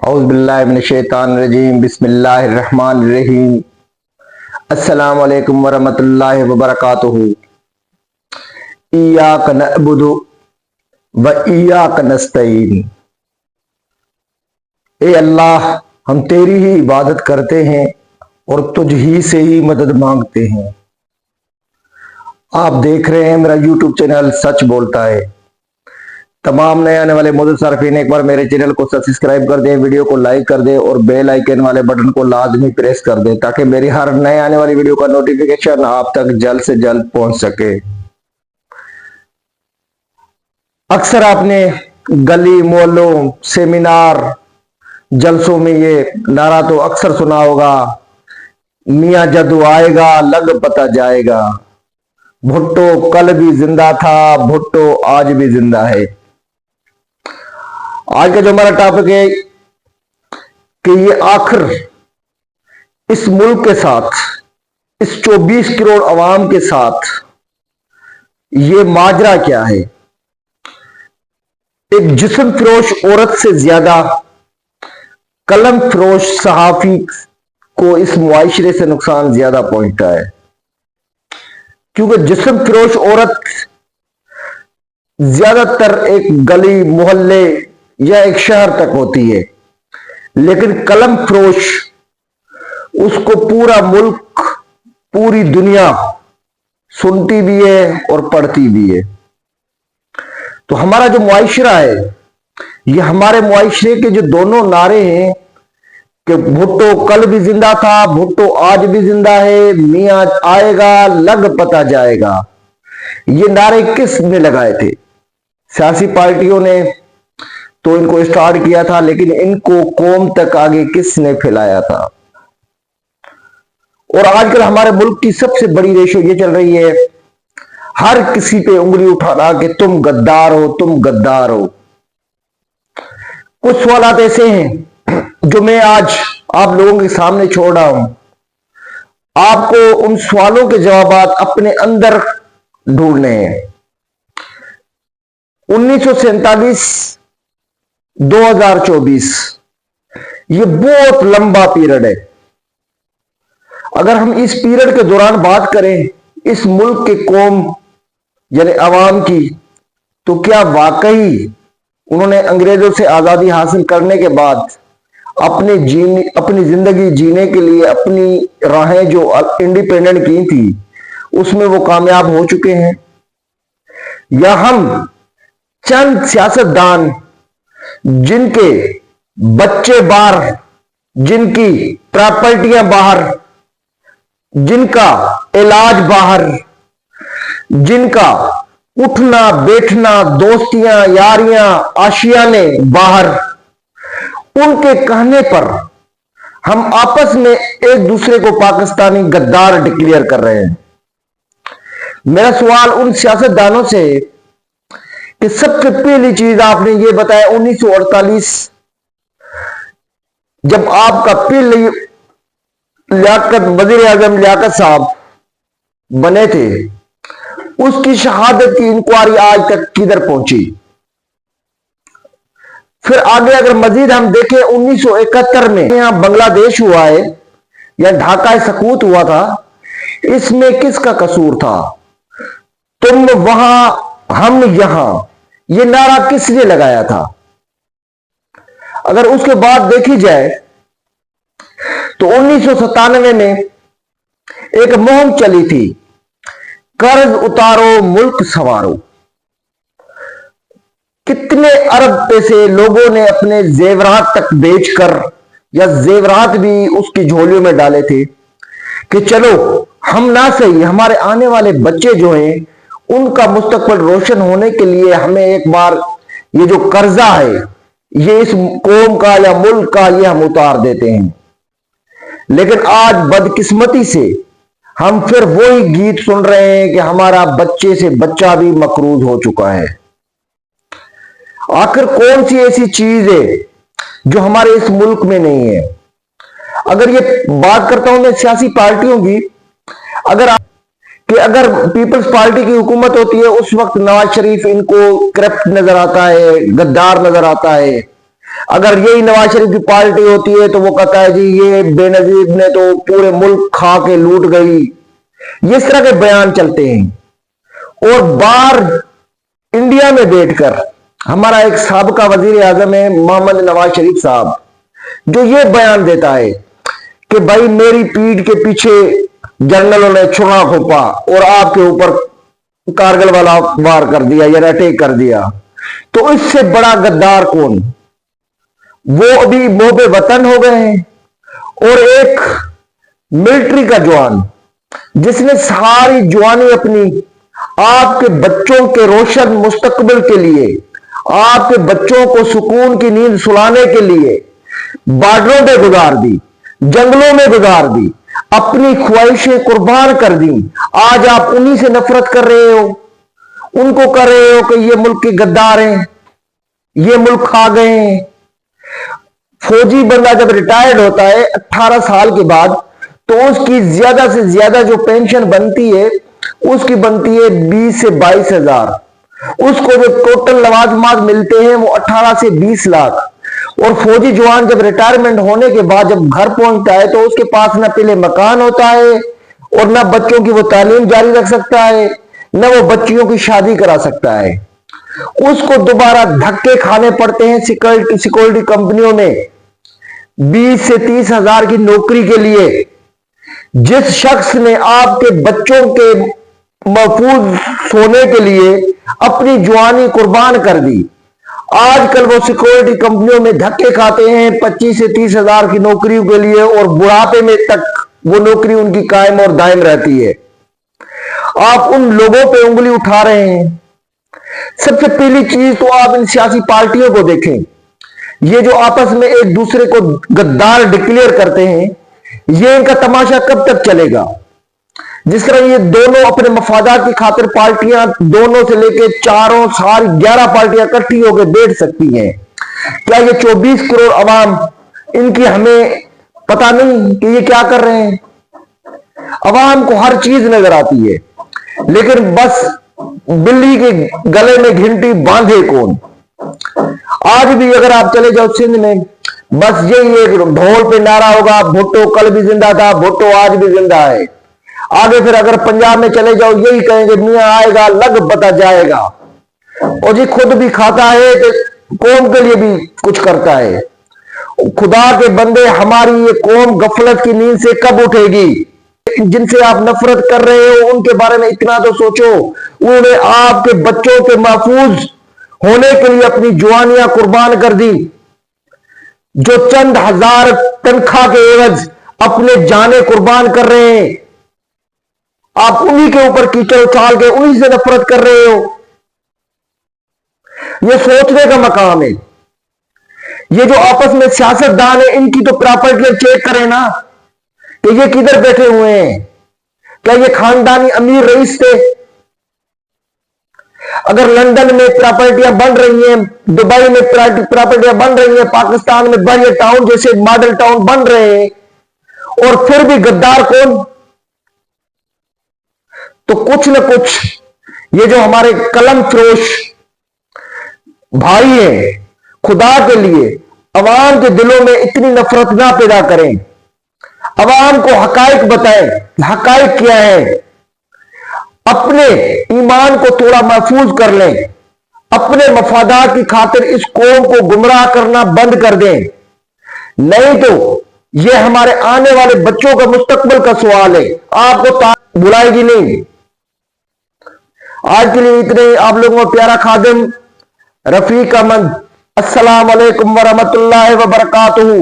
اعوذ باللہ من الشیطان الرجیم بسم اللہ الرحمن الرحیم السلام علیکم ورحمۃ اللہ وبرکاتہ ایاک نعبد و ایاک نستعین۔ اے اللہ، ہم تیری ہی عبادت کرتے ہیں اور تجھ ہی سے ہی مدد مانگتے ہیں۔ آپ دیکھ رہے ہیں میرا یوٹیوب چینل سچ بولتا ہے۔ تمام نئے آنے والے موجود صارفین ایک بار میرے چینل کو سبسکرائب کر دیں، ویڈیو کو لائک کر دیں اور بیل آئیکن والے بٹن کو لازمی پریس کر دیں تاکہ میری ہر نئے آنے والی ویڈیو کا نوٹیفیکیشن آپ تک جلد سے جلد پہنچ سکے۔ اکثر آپ نے گلی محلوں سیمینار جلسوں میں یہ نعرہ تو اکثر سنا ہوگا، میاں جدو آئے گا لگ پتہ جائے گا، بھٹو کل بھی زندہ تھا بھٹو آج بھی زندہ ہے۔ آج کا جو ہمارا ٹاپک ہے کہ یہ آخر اس ملک کے ساتھ، اس 24 کروڑ عوام کے ساتھ یہ ماجرا کیا ہے۔ ایک جسم فروش عورت سے زیادہ قلم فروش صحافی کو اس معاشرے سے نقصان زیادہ پہنچتا ہے، کیونکہ جسم فروش عورت زیادہ تر ایک گلی محلے یا ایک شہر تک ہوتی ہے، لیکن قلم فروش اس کو پورا ملک پوری دنیا سنتی بھی ہے اور پڑھتی بھی ہے۔ تو ہمارا جو معاشرہ ہے، یہ ہمارے معاشرے کے جو دونوں نعرے ہیں کہ بھٹو کل بھی زندہ تھا بھٹو آج بھی زندہ ہے، میاں آئے گا لگ پتہ جائے گا، یہ نعرے کس نے لگائے تھے؟ سیاسی پارٹیوں نے تو ان کو اسٹارٹ کیا تھا، لیکن ان کو قوم تک آگے کس نے پھیلایا تھا؟ اور آج کل ہمارے ملک کی سب سے بڑی ریشو یہ چل رہی ہے، ہر کسی پہ انگلی اٹھانا کہ تم غدار ہو تم غدار ہو۔ کچھ سوالات ایسے ہیں جو میں آج آپ لوگوں کے سامنے چھوڑ رہا ہوں، آپ کو ان سوالوں کے جوابات اپنے اندر ڈھونڈنے ہیں۔ 1947 2024 یہ بہت لمبا پیریڈ ہے۔ اگر ہم اس پیریڈ کے دوران بات کریں اس ملک کے قوم یعنی عوام کی، تو کیا واقعی انہوں نے انگریزوں سے آزادی حاصل کرنے کے بعد اپنی زندگی جینے کے لیے اپنی راہیں جو انڈیپینڈنٹ کی تھی اس میں وہ کامیاب ہو چکے ہیں؟ یا ہم چند سیاستدان جن کے بچے باہر، جن کی پراپرٹیاں باہر، جن کا علاج باہر، جن کا اٹھنا بیٹھنا دوستیاں یاریاں آشیانے باہر، ان کے کہنے پر ہم آپس میں ایک دوسرے کو پاکستانی غدار ڈکلیئر کر رہے ہیں۔ میرا سوال ان سیاستدانوں سے کہ سب سے پہلی چیز آپ نے یہ بتایا 1948 جب آپ کا پہلی وزیر اعظم لیاقت صاحب بنے تھے، اس کی شہادت کی انکوائری آج تک کدھر پہنچی؟ پھر آگے اگر مزید ہم دیکھیں 1971 میں یہاں بنگلہ دیش ہوا ہے یا ڈھاکہ سقوط ہوا تھا، اس میں کس کا قصور تھا؟ تم وہاں ہم یہاں، یہ نعرہ کس نے لگایا تھا؟ اگر اس کے بعد دیکھی جائے تو 1997 میں ایک مہم چلی تھی، قرض اتارو ملک سنوارو۔ کتنے ارب پیسے لوگوں نے اپنے زیورات تک بیچ کر یا زیورات بھی اس کی جھولیوں میں ڈالے تھے کہ چلو ہم نہ صحیح ہمارے آنے والے بچے جو ہیں ان کا مستقبل روشن ہونے کے لیے ہمیں ایک بار یہ جو قرضہ ہے یہ اس قوم کا یا ملک کا یہ ہم اتار دیتے ہیں۔ لیکن آج بدقسمتی سے ہم پھر وہی گیت سن رہے ہیں کہ ہمارا بچے سے بچہ بھی مقروض ہو چکا ہے۔ آخر کون سی ایسی چیز ہے جو ہمارے اس ملک میں نہیں ہے؟ اگر یہ بات کرتا ہوں میں سیاسی پارٹیوں کی، اگر پیپلز پارٹی کی حکومت ہوتی ہے اس وقت نواز شریف ان کو کرپٹ نظر آتا ہے، غدار نظر آتا ہے، अगर यही नवाज शरीफ की पार्टी होती है तो वो कहता है जी ये बेनजीर ने तो पूरे मुल्क खा के लूट गई। इस तरह के बयान चलते हैं। और बाहर इंडिया में बैठकर हमारा एक साबका वजीर आजम है मोहम्मद नवाज शरीफ साहब, जो ये बयान देता है कि भाई मेरी पीठ के पीछे जनरलों ने छुरा घोंपा और आपके ऊपर कारगिल वाला वार कर दिया या अटैक कर दिया, तो इससे बड़ा गद्दार कौन? वो अभी मोहबे वतन हो गए हैं। और एक मिलिट्री का जवान जिसने सारी जवानी अपनी आपके बच्चों के रोशन मुस्तकबिल के लिए, आपके बच्चों को सुकून की नींद सुलाने के लिए बॉर्डरों पे गुजार दी, जंगलों में गुजार दी, अपनी ख्वाहिशें कुर्बान कर दी। आज आप उन्हीं से नफरत कर रहे हो, उनको कर रहे हो कि ये मुल्क के गद्दार हैं, ये मुल्क खा गए हैं। फौजी बंदा जब रिटायर्ड होता है 18 साल के बाद, तो उसकी ज्यादा से ज्यादा जो पेंशन बनती है उसकी बनती है 20 से 22 हजार। उसको जो टोटल लवाजमात मिलते हैं वो 18 से 20 लाख। और फौजी जवान जब रिटायरमेंट होने के बाद जब घर पहुंचता है तो उसके पास ना पहले मकान होता है और ना बच्चों की वो तालीम जारी रख सकता है, ना वो बच्चियों की शादी करा सकता है। उसको दोबारा धक्के खाने पड़ते हैं सिक्योरिटी कंपनियों में 20 से 30 हजार की नौकरी के लिए। जिस शख्स ने आपके बच्चों के महफूज सोने के लिए अपनी जवानी कुर्बान कर दी, आजकल वो सिक्योरिटी कंपनियों में धक्के खाते हैं 25 से 30 हजार की नौकरियों के लिए, और बुढ़ापे में तक वो नौकरी उनकी कायम और दायम रहती है। आप उन लोगों पे उंगली उठा रहे हैं। सबसे पहली चीज तो आप इन सियासी पार्टियों को देखें, ये जो आपस में एक दूसरे को गद्दार डिक्लेयर करते हैं, ये इनका तमाशा कब तक चलेगा? जिस तरह ये दोनों अपने मफादात की खातिर पार्टियां, दोनों से लेके चारों सारी 11 पार्टियां इकट्ठी होकर बैठ सकती हैं, क्या ये 24 करोड़ अवाम इनकी हमें पता नहीं कि ये क्या कर रहे हैं? अवाम को हर चीज नजर आती है, लेकिन बस बिल्ली के गले में घंटी बांधे कौन? आज भी अगर आप चले जाओ सिंध में, बस यही एक ढोल पे नारा होगा, भुट्टो कल भी जिंदा था, भुट्टो आज भी जिंदा है। आगे फिर अगर पंजाब में चले जाओ यही कहेंगे मियां आएगा लग पता जाएगा। और जी खुद भी खाता है तो कौम के लिए भी कुछ करता है। खुदा के बंदे, हमारी ये कौम गफलत की नींद से कब उठेगी? जिनसे आप नफरत कर रहे हो उनके बारे में इतना तो सोचो, उन्होंने आपके बच्चों के महफूज होने के लिए अपनी जवानियां कुर्बान कर दी। जो चंद हजार तनख्वाह के एवज अपने जाने कुर्बान कर रहे हैं, आप उन्हीं के ऊपर कीचड़ उछाल के उन्हीं से नफरत कर रहे हो। यह सोचने का मकाम है। ये जो आपस में सियासतदान है, इनकी तो प्रॉपर्टी चेक करें ना कि ये किधर बैठे हुए हैं। क्या ये खानदानी अमीर रईस थे? अगर लंदन में प्रॉपर्टियां बन रही हैं, दुबई में प्रॉपर्टियां बन रही हैं, पाकिस्तान में बड़े टाउन जैसे मॉडल टाउन बन रहे हैं, और फिर भी गद्दार कौन? तो कुछ न कुछ ये जो हमारे कलम फरोश भाई हैं, खुदा के लिए अवाम के दिलों में इतनी नफरत ना पैदा करें। अवाम को हकाइक बताएं, हकाइक क्या है। अपने ईमान को थोड़ा महफूज कर लें, अपने मफादात की खातिर इस कौम को गुमराह करना बंद कर दें, नहीं तो ये हमारे आने वाले बच्चों का मुस्तकबिल का सवाल है। आपको बुलाएगी नहीं। आज के लिए इतने। आप लोगों को प्यारा खादिम रफीक अहमद। अस्सलाम वालेकुम वरहमतुल्लाहि व बरकातुहू।